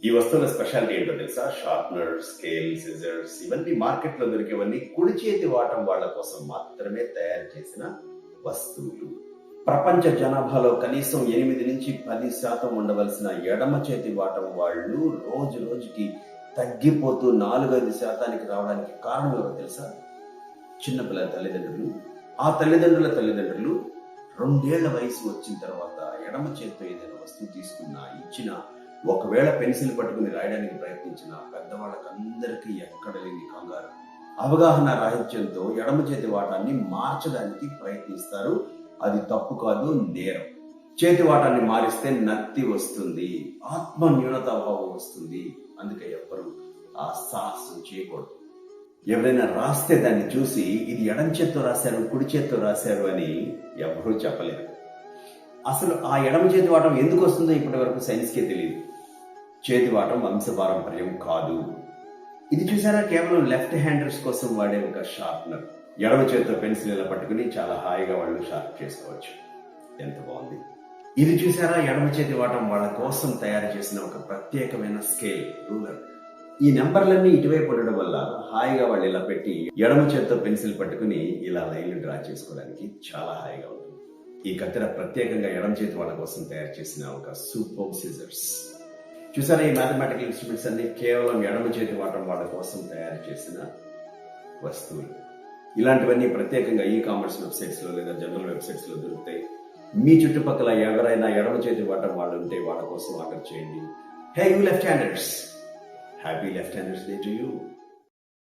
ఈ వస్తువుల స్పెషాలిటీ ఏంటో తెలుసా? షార్ప్నర్, స్కేల్, సిజర్స్ ఇవన్నీ మార్కెట్లో దొరికేవన్నీ కుడి చేతి వాటం వాళ్ళ కోసం మాత్రమే తయారు చేసిన వస్తువులు. ప్రపంచ జనాభాలో కనీసం 8 నుంచి 10% ఉండవలసిన ఎడమ చేతి వాటం వాళ్ళు రోజు రోజుకి తగ్గిపోతూ 4-5% రావడానికి కారణం ఎవరో తెలుసా? చిన్నపిల్లల తల్లిదండ్రులు. ఆ తల్లిదండ్రుల తల్లిదండ్రులు 2 ఏళ్ల వయసు వచ్చిన తర్వాత ఎడమ చేతితో ఏదైనా వస్తువు తీసుకున్నా ఇచ్చినా, ఒకవేళ పెన్సిల్ పట్టుకుని రాయడానికి ప్రయత్నించిన పెద్దవాళ్ళకందరికీ ఎక్కడ లేని కంగారు, అవగాహన రాహిత్యంతో ఎడమ చేతి వాటాన్ని మార్చడానికి ప్రయత్నిస్తారు. అది తప్పు కాదు, నేరం. చేతి వాటాన్ని మారిస్తే నత్తి వస్తుంది, ఆత్మ న్యూనతాభావం వస్తుంది. అందుకే ఎవ్వరూ ఆ సాహసం చేయకూడదు. ఎవరైనా రాస్తే దాన్ని చూసి ఇది ఎడం చేత్తో రాశారు, కుడి చేత్తో రాశారు అని ఎవరూ చెప్పలేరు. అసలు ఆ ఎడమ చేతి వాటం ఎందుకు వస్తుందో ఇప్పటి వరకు సైన్స్కే తెలియదు. చేతి వాటం వంశపారంపర్యం కాదు. ఇది చూసారా, కేవలం లెఫ్ట్ హ్యాండర్స్ కోసం వాడే ఒక షార్ప్నర్. ఎడమ చేతితో పెన్సిల్ ఇలా పట్టుకుని చాలా హాయిగా వాళ్ళు షార్ప్ చేసుకోవచ్చు. ఎంత బాగుంది. ఇది చూసారా, ఎడమ చేతి వాటం వాళ్ళ కోసం తయారు చేసిన ఒక ప్రత్యేకమైన స్కేల్, రూలర్. ఈ నెంబర్లన్నీ ఇటువైపు ఉండడం వల్ల హాయిగా వాళ్ళు ఇలా పెట్టి ఎడమ చేతితో పెన్సిల్ పట్టుకుని ఇలా లైన్లు డ్రా చేసుకోవడానికి చాలా హాయిగా ఉంటుంది. ఈ కత్తెర ప్రత్యేకంగా ఎడమ చేతి వాళ్ళ కోసం తయారు చేసిన ఒక సూపర్ సిజర్స్. చూసారా, ఈ మ్యాథమెటికల్ ఇన్స్ట్రుమెంట్స్ అన్ని కేవలం ఎడమ చేతి వాటం వాళ్ళ కోసం తయారు చేసిన వస్తువులు. ఇలాంటివన్నీ ప్రత్యేకంగా ఈ-కామర్స్ వెబ్సైట్స్ లో లేదా జనరల్ వెబ్సైట్స్ లో దొరుకుతాయి. మీ చుట్టుపక్కల ఎవరైనా ఎడమ చేతి వాటం వాళ్ళు ఉంటే వాళ్ళ కోసం ఆర్డర్ చేయండి. Hey you left handers, happy left handers day to you.